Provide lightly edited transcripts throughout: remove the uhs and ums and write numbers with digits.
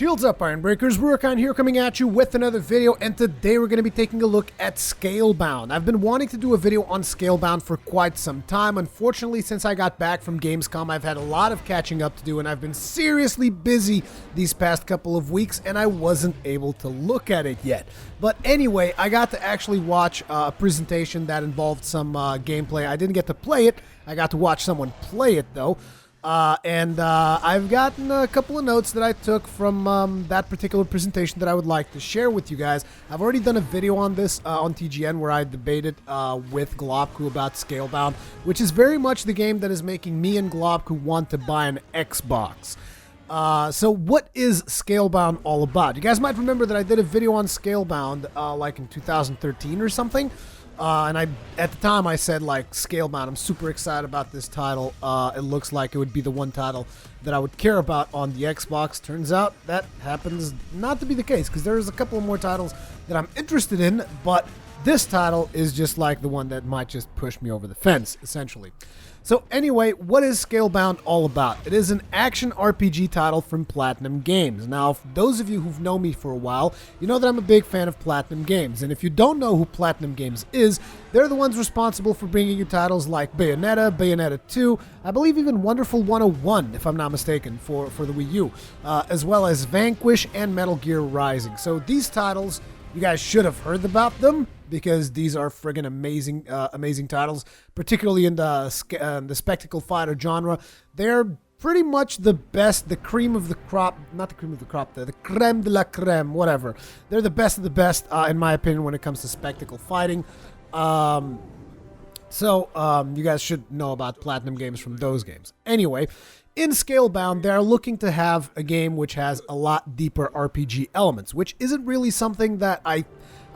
Shields up, Iron Breakers. Rurikhan here coming at you with another video, and today we're going to be taking a look at Scalebound. I've been wanting to do a video on Scalebound for quite some time. Unfortunately, since I got back from Gamescom, I've had a lot of catching up to do, and I've been seriously busy these past couple of weeks, and I wasn't able to look at it yet. But anyway, I got to actually watch a presentation that involved some gameplay. I didn't get to play it. I got to watch someone play it, though. I've gotten a couple of notes that I took from that particular presentation that I would like to share with you guys. I've already done a video on this on TGN where I debated with Globku about Scalebound, which is very much the game that is making me and Globku want to buy an Xbox. So what is Scalebound all about? You guys might remember that I did a video on Scalebound like in 2013 or something. At the time I said, like, Scalebound, I'm super excited about this title. It looks like it would be the one title that I would care about on the Xbox. Turns out that happens not to be the case, because there's a couple of more titles that I'm interested in, but this title is just like the one that might just push me over the fence, essentially. So anyway, what is Scalebound all about? It is an action RPG title from Platinum Games. Now, for those of you who've known me for a while, you know that I'm a big fan of Platinum Games. And if you don't know who Platinum Games is, they're the ones responsible for bringing you titles like Bayonetta, Bayonetta 2, I believe even Wonderful 101, if I'm not mistaken, for the Wii U, as well as Vanquish and Metal Gear Rising. So these titles, you guys should have heard about them, because these are friggin' amazing, amazing titles, particularly in the spectacle fighter genre. They're pretty much the best, the cream of the crop, not the cream of the crop, the creme de la creme, whatever. They're the best of the best, in my opinion, when it comes to spectacle fighting. You guys should know about Platinum Games from those games. Anyway, in Scalebound, they're looking to have a game which has a lot deeper RPG elements, which isn't really something that I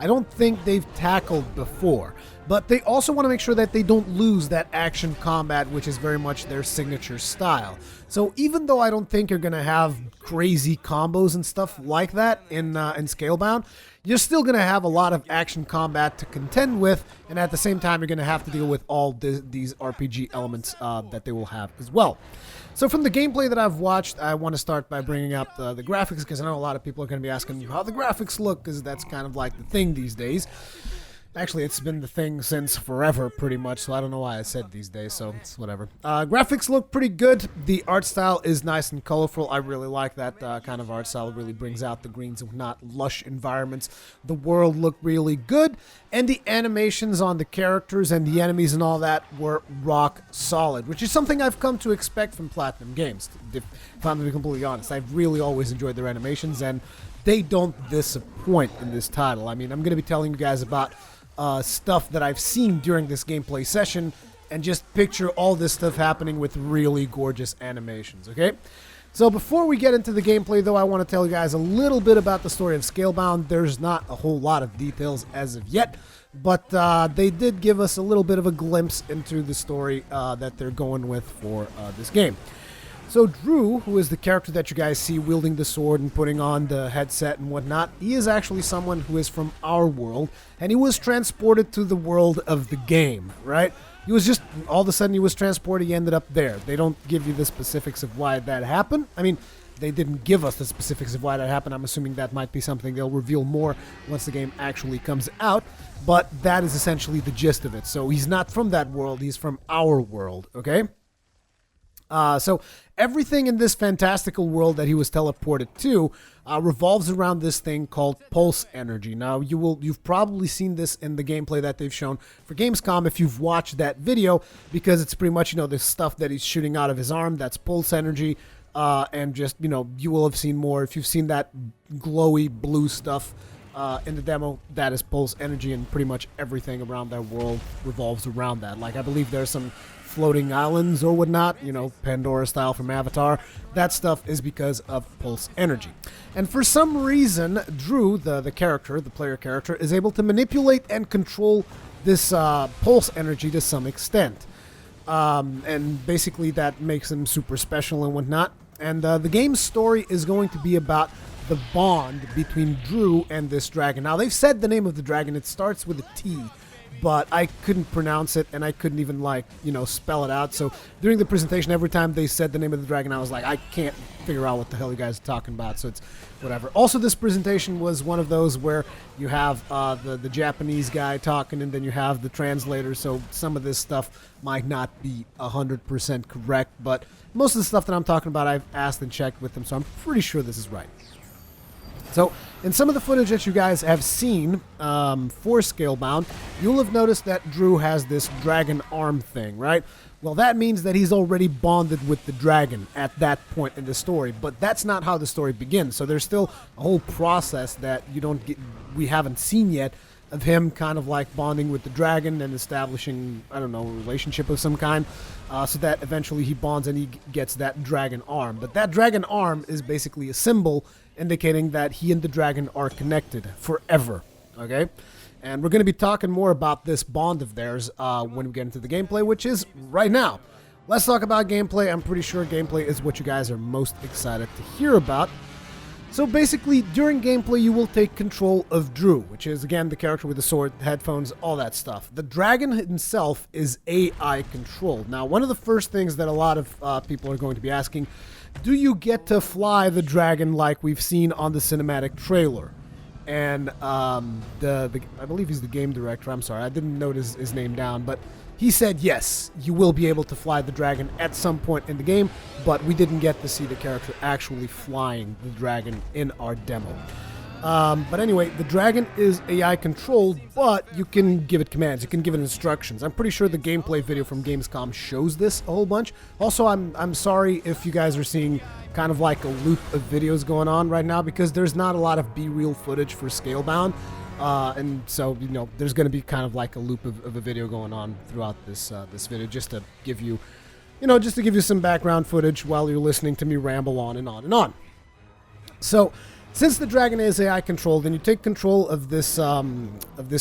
don't think they've tackled before. But they also want to make sure that they don't lose that action combat, which is very much their signature style. So even though I don't think you're going to have crazy combos and stuff like that in Scalebound, you're still going to have a lot of action combat to contend with, and at the same time you're going to have to deal with all these RPG elements that they will have as well. So from the gameplay that I've watched, I want to start by bringing up the graphics, because I know a lot of people are going to be asking you how the graphics look, because that's kind of like the thing these days. Actually, it's been the thing since forever, pretty much, so I don't know why I said these days, so it's whatever. Graphics look pretty good. The art style is nice and colorful. I really like that kind of art style. It really brings out the greens and not lush environments. The world looked really good, and the animations on the characters and the enemies and all that were rock solid, which is something I've come to expect from Platinum Games, if I'm to be completely honest. I've really always enjoyed their animations, and they don't disappoint in this title. I mean, I'm going to be telling you guys about stuff that I've seen during this gameplay session, and just picture all this stuff happening with really gorgeous animations, okay? So before we get into the gameplay, though, I want to tell you guys a little bit about the story of Scalebound. There's not a whole lot of details as of yet, but they did give us a little bit of a glimpse into the story that they're going with for this game. So Drew, who is the character that you guys see wielding the sword and putting on the headset and whatnot, he is actually someone who is from our world, and he was transported to the world of the game, right? He was just, all of a sudden he was transported, he ended up there. They don't give you the specifics of why that happened. I mean, they didn't give us the specifics of why that happened. I'm assuming that might be something they'll reveal more once the game actually comes out, but that is essentially the gist of it. So he's not from that world, he's from our world, okay? So everything in this fantastical world that he was teleported to revolves around this thing called pulse energy. Now, you've probably seen this in the gameplay that they've shown for Gamescom if you've watched that video, because it's pretty much, this stuff that he's shooting out of his arm, that's pulse energy, and just, you will have seen more. If you've seen that glowy blue stuff in the demo, that is pulse energy, and pretty much everything around that world revolves around that. Like, I believe there's some floating islands or whatnot, Pandora style from Avatar. That stuff is because of pulse energy. And for some reason, Drew, the player character, is able to manipulate and control this pulse energy to some extent. And basically that makes him super special and whatnot. And the game's story is going to be about the bond between Drew and this dragon. Now, they've said the name of the dragon. It starts with a T. but I couldn't pronounce it, and I couldn't even, like, spell it out. So during the presentation, every time they said the name of the dragon, I was like, I can't figure out what the hell you guys are talking about, so it's whatever. Also, this presentation was one of those where you have the Japanese guy talking, and then you have the translator, so some of this stuff might not be 100% correct, but most of the stuff that I'm talking about, I've asked and checked with them, so I'm pretty sure this is right. So, in some of the footage that you guys have seen for Scalebound, you'll have noticed that Drew has this dragon arm thing, right? Well, that means that he's already bonded with the dragon at that point in the story, but that's not how the story begins. So there's still a whole process that we haven't seen yet of him kind of like bonding with the dragon and establishing, I don't know, a relationship of some kind, so that eventually he bonds and he gets that dragon arm. But that dragon arm is basically a symbol indicating that he and the dragon are connected forever, okay? And we're going to be talking more about this bond of theirs when we get into the gameplay, which is right now. Let's talk about gameplay. I'm pretty sure gameplay is what you guys are most excited to hear about. So basically, during gameplay, you will take control of Drew, which is, again, the character with the sword, headphones, all that stuff. The dragon himself is AI controlled. Now, one of the first things that a lot of people are going to be asking, do you get to fly the dragon like we've seen on the cinematic trailer? And I believe he's the game director. I'm sorry, I didn't note his name down, but he said yes, you will be able to fly the dragon at some point in the game, but we didn't get to see the character actually flying the dragon in our demo. But anyway, the dragon is AI controlled, but you can give it commands, you can give it instructions. I'm pretty sure the gameplay video from Gamescom shows this a whole bunch. Also, I'm sorry if you guys are seeing kind of like a loop of videos going on right now, because there's not a lot of B-reel footage for Scalebound. And so, there's going to be kind of like a loop of a video going on throughout this video, just to give you, some background footage while you're listening to me ramble on and on and on. So, since the dragon is AI controlled and you take control of this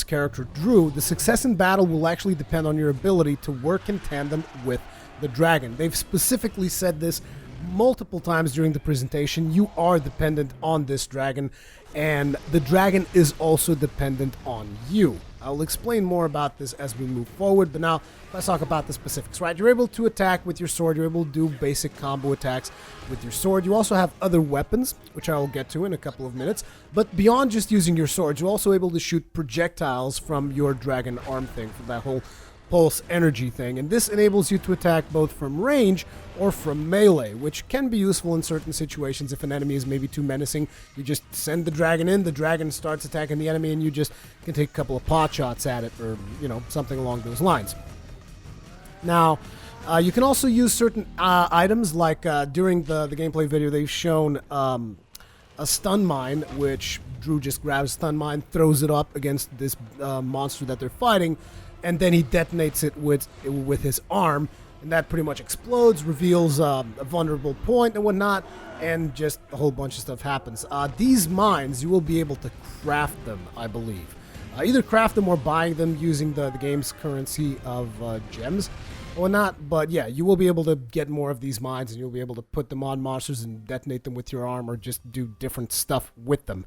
character, Drew, the success in battle will actually depend on your ability to work in tandem with the dragon. They've specifically said this multiple times during the presentation. You are dependent on this dragon, and the dragon is also dependent on you. I'll explain more about this as we move forward, but now let's talk about the specifics, right? You're able to attack with your sword. You're able to do basic combo attacks with your sword. You also have other weapons, which I will get to in a couple of minutes. But beyond just using your sword, you're also able to shoot projectiles from your dragon arm thing, from that whole pulse energy thing, and this enables you to attack both from range or from melee, which can be useful in certain situations. If an enemy is maybe too menacing, you just send the dragon in, the dragon starts attacking the enemy, and you just can take a couple of pot shots at it, or something along those lines. Now, you can also use certain items, like during the gameplay video, they've shown a stun mine, which Drew just grabs stun mine, throws it up against this monster that they're fighting, and then he detonates it with his arm, and that pretty much explodes, reveals a vulnerable point and whatnot, and just a whole bunch of stuff happens. These mines, you will be able to craft them, I believe. Either craft them or buying them using the game's currency of gems or not, but yeah, you will be able to get more of these mines, and you'll be able to put them on monsters and detonate them with your arm, or just do different stuff with them.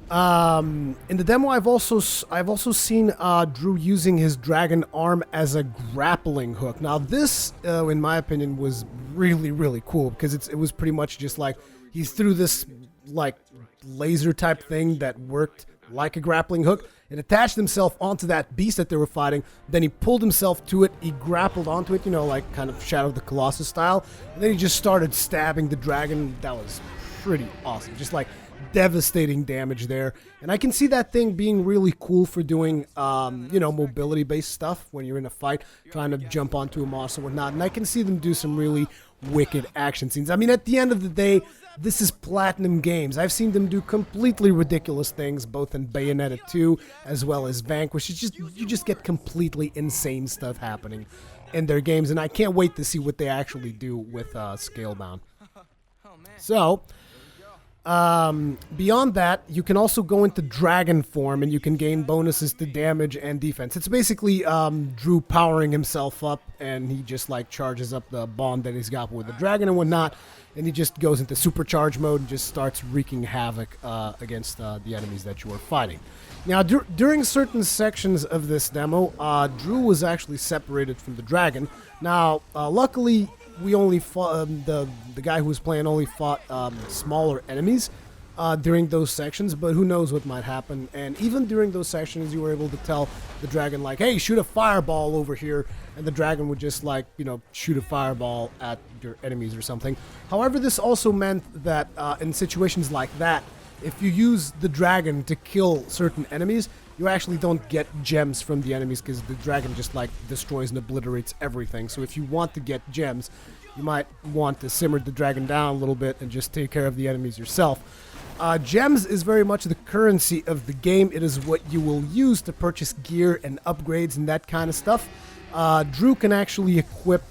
In the demo, I've also seen Drew using his dragon arm as a grappling hook. Now this, in my opinion, was really, really cool, because it was pretty much just like he threw this like laser type thing that worked like a grappling hook. It attached himself onto that beast that they were fighting. Then he pulled himself to it. He grappled onto it, like kind of Shadow of the Colossus style. And then he just started stabbing the dragon. That was pretty awesome. Just like devastating damage there, and I can see that thing being really cool for doing mobility based stuff when you're in a fight trying to jump onto a monster or whatnot, and I can see them do some really wicked action scenes. I mean, at the end of the day, this is Platinum Games. I've seen them do completely ridiculous things both in Bayonetta 2 as well as Vanquish. It's just, you just get completely insane stuff happening in their games, and I can't wait to see what they actually do with Scalebound. So Beyond that, you can also go into dragon form and you can gain bonuses to damage and defense. It's basically Drew powering himself up, and he just like charges up the bond that he's got with the dragon and whatnot, and he just goes into supercharge mode and just starts wreaking havoc against the enemies that you are fighting. Now, during certain sections of this demo, Drew was actually separated from the dragon. Now, luckily, we only fought, the guy who was playing only fought smaller enemies during those sections, but who knows what might happen. And even during those sections, you were able to tell the dragon, like, hey, shoot a fireball over here, and the dragon would just, like, you know, shoot a fireball at your enemies or something. However, this also meant that in situations like that, if you use the dragon to kill certain enemies, you actually don't get gems from the enemies because the dragon just like destroys and obliterates everything. So if you want to get gems, you might want to simmer the dragon down a little bit and just take care of the enemies yourself. Gems is very much the currency of the game. It is what you will use to purchase gear and upgrades and that kind of stuff. Drew can actually equip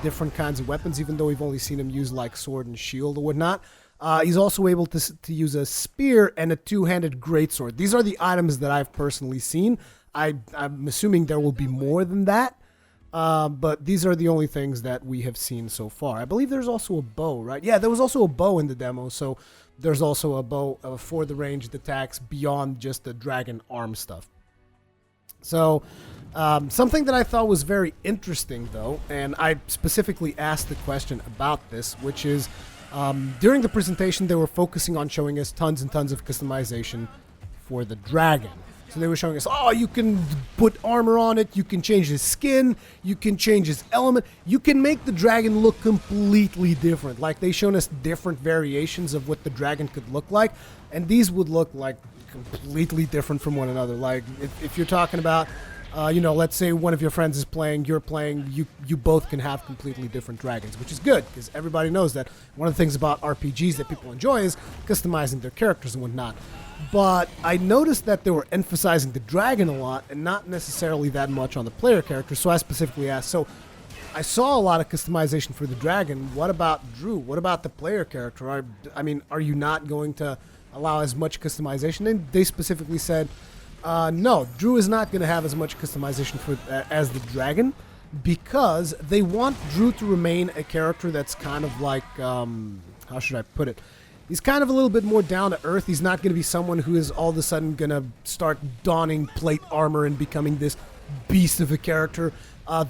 different kinds of weapons, even though we've only seen him use like sword and shield or whatnot. He's also able to use a spear and a two-handed greatsword. These are the items that I've personally seen. I'm assuming there will be more than that, but these are the only things that we have seen so far. I believe there's also a bow, right? Yeah, there was also a bow in the demo, so there's also a bow for the ranged attacks beyond just the dragon arm stuff. So, something that I thought was very interesting, though, and I specifically asked the question about this, which is, during the presentation, they were focusing on showing us tons and tons of customization for the dragon. So they were showing us, oh, you can put armor on it, you can change his skin, you can change his element, you can make the dragon look completely different. Like, they shown us different variations of what the dragon could look like, and these would look like completely different from one another. Like, if you're talking about, you know, let's say one of your friends is playing, you're playing, you both can have completely different dragons, which is good, because everybody knows that one of the things about RPGs that people enjoy is customizing their characters and whatnot. But I noticed that they were emphasizing the dragon a lot and not necessarily that much on the player character, so I specifically asked, so I saw a lot of customization for the dragon. What about Drew? What about the player character? I mean, are you not going to allow as much customization? And they specifically said, no, Drew is not going to have as much customization for as the dragon, because they want Drew to remain a character that's kind of like, how should I put it? He's kind of a little bit more down to earth. He's not going to be someone who is all of a sudden going to start donning plate armor and becoming this beast of a character.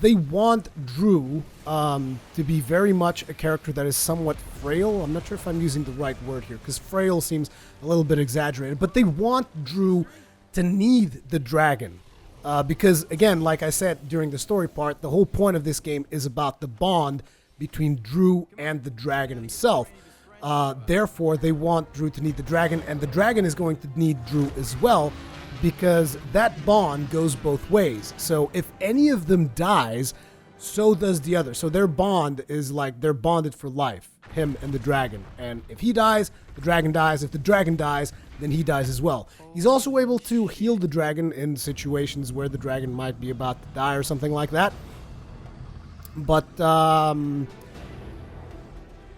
They want Drew to be very much a character that is somewhat frail. I'm not sure if I'm using the right word here, because frail seems a little bit exaggerated, but they want Drew to need the dragon. Because, again, like I said during the story part, the whole point of this game is about the bond between Drew and the dragon himself. Therefore, they want Drew to need the dragon, and the dragon is going to need Drew as well, because that bond goes both ways. So if any of them dies, so does the other. So their bond is like they're bonded for life, him and the dragon. And if he dies, the dragon dies. If the dragon dies, then he dies as well. He's also able to heal the dragon in situations where the dragon might be about to die or something like that. But,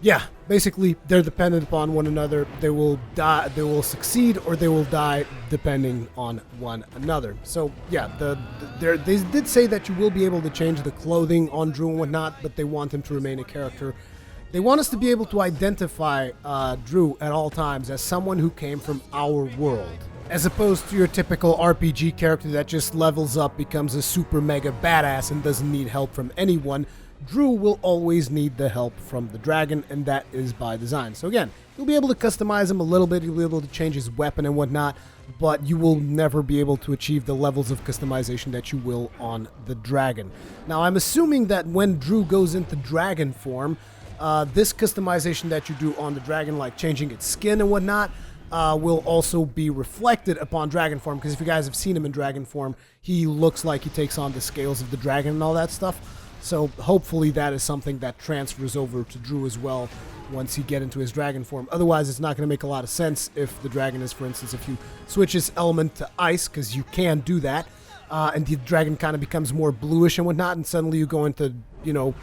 yeah, basically they're dependent upon one another. They will die, they will succeed, or they will die depending on one another. So yeah, they did say that you will be able to change the clothing on Drew and whatnot, but they want him to remain a character. They want us to be able to identify Drew at all times as someone who came from our world, as opposed to your typical RPG character that just levels up, becomes a super mega badass, and doesn't need help from anyone. Drew will always need the help from the dragon, and that is by design. So again, you'll be able to customize him a little bit, you'll be able to change his weapon and whatnot, but you will never be able to achieve the levels of customization that you will on the dragon. Now, I'm assuming that when Drew goes into dragon form, this customization that you do on the dragon, like changing its skin and whatnot, will also be reflected upon dragon form, because if you guys have seen him in dragon form, he looks like he takes on the scales of the dragon and all that stuff. So hopefully that is something that transfers over to Drew as well once he get into his dragon form. Otherwise, it's not going to make a lot of sense if the dragon is, for instance, if you switch his element to ice, because you can do that, and the dragon kind of becomes more bluish and whatnot, and suddenly you go into, you know,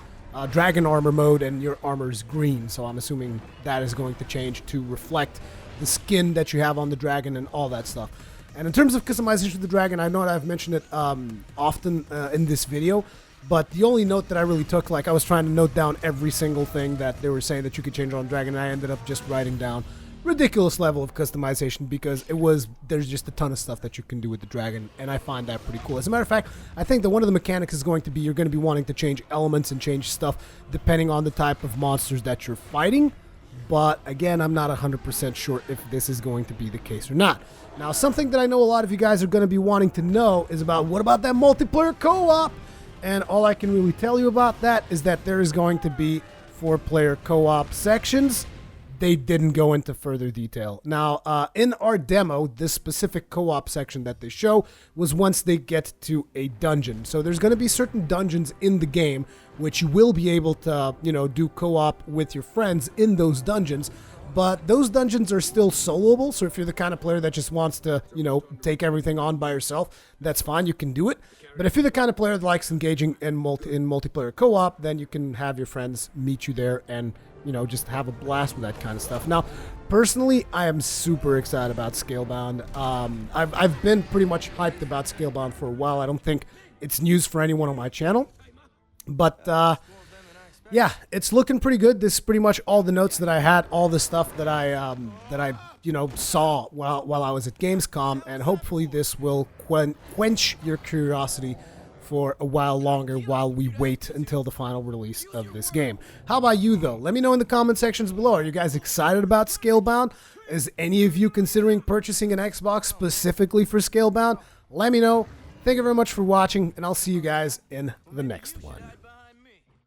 dragon armor mode and your armor is green. So I'm assuming that is going to change to reflect the skin that you have on the dragon and all that stuff. And in terms of customization of the dragon, I know that I've mentioned it often in this video, but the only note that I really took, like I was trying to note down every single thing that they were saying that you could change on dragon, and I ended up just writing down ridiculous level of customization because there's just a ton of stuff that you can do with the dragon, and I find that pretty cool. As a matter of fact, I think that one of the mechanics is going to be you're going to be wanting to change elements and change stuff depending on the type of monsters that you're fighting. But again, I'm not 100% sure if this is going to be the case or not. Now, something that I know a lot of you guys are going to be wanting to know is about what about that multiplayer co-op? And all I can really tell you about that is that there is going to be 4-player co-op sections. They didn't go into further detail. Now, in our demo, this specific co-op section that they show was once they get to a dungeon. So there's going to be certain dungeons in the game which you will be able to, do co-op with your friends in those dungeons. But those dungeons are still soloable, so if you're the kind of player that just wants to, take everything on by yourself, that's fine, you can do it. But if you're the kind of player that likes engaging in multiplayer co-op, then you can have your friends meet you there and, just have a blast with that kind of stuff. Now, personally, I am super excited about Scalebound. I've been pretty much hyped about Scalebound for a while. I don't think it's news for anyone on my channel. But, yeah, it's looking pretty good. This is pretty much all the notes that I had, all the stuff that I saw while I was at Gamescom, and hopefully this will quench your curiosity for a while longer while we wait until the final release of this game. How about you, though? Let me know in the comment sections below. Are you guys excited about Scalebound? Is any of you considering purchasing an Xbox specifically for Scalebound? Let me know. Thank you very much for watching, and I'll see you guys in the next one.